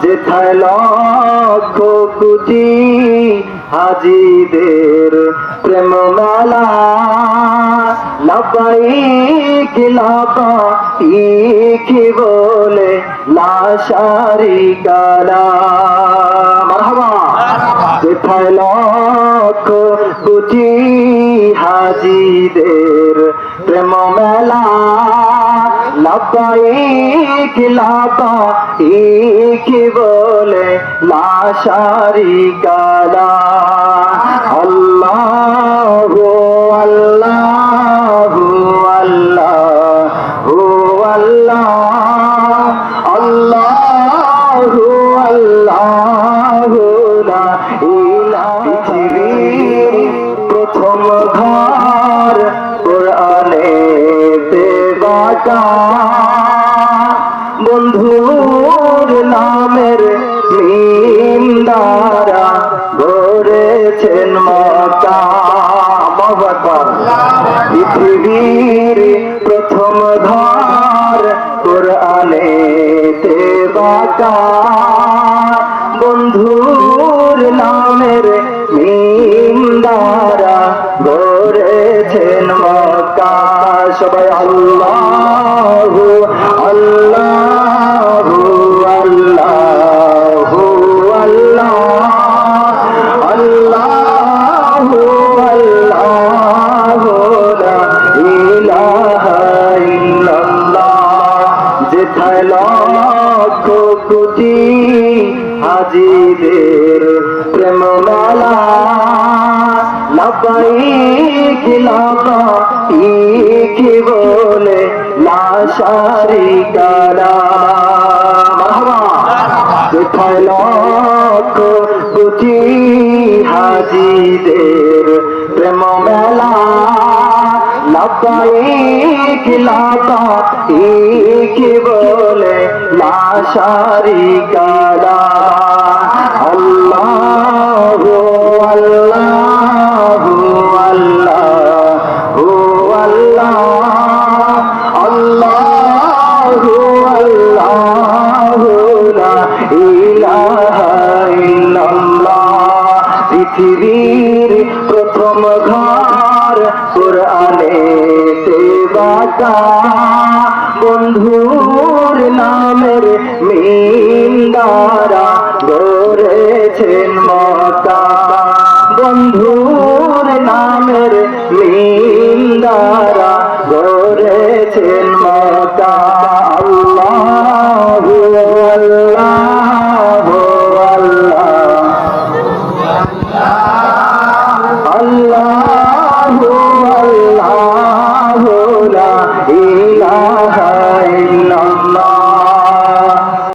যেথায় লক্ষ কোটি হাজিদের প্রেম মেলা লব্বাইক লব্বাইক বলে লা শারিকা লাহ মারহাবা। যেথায় লক্ষ কোটি হাজিদের প্রেম মেলা লব্বাইক লব্বাইক বলে লা শারিকা লাহ। আল্লাহু আল্লাহু আল্লাহু আল্লাহ আল্লাহু আল্লাহু লা ইলাহা। পৃথিবীর প্রথম ঘর কোরআনেতে বাঁকা বন্ধুর নামের মিম দ্বারা গড়েছেন মক্কা। আল্লাহু আকবার। পৃথিবীর প্রথম ঘর কোরআনেতে বাঁকা বন্ধুর নামের মিম দ্বারা গড়েছেন মক্কা। সবাই আল্লাহু আল্লাহু আল্লাহু আল্লাহ আল্লাহু আল্লাহু লা ইলাহা ইল্লাল্লাহ। যেথায় লক্ষ কোটি হাজিদের প্রেম মেলা লব্বাইক লব্বাইক বলে লা শারিকা লাহ মারহাবা। যেথায় লক্ষ কোটি হাজিদের প্রেম মেলা লব্বাইক লব্বাইক বলে লা শারিকা লাহ। আল্লাহু আল্লাহু আল্লাহু আল্লাহ আল্লাহু আল্লাহু লা ইলাহা ইল্লাল্লাহ। পৃথিবীর প্রথম ঘর কোরআনেতে বাঁকা বন্ধুর নামের মিম দ্বারা গড়েছেন মক্কা বন্ধুর নামের মিম দ্বারা গড়েছেন মক্কা। আল্লাহু আল্লাহু আল্লাহ আল্লাহু আল্লাহু লা ইলাহা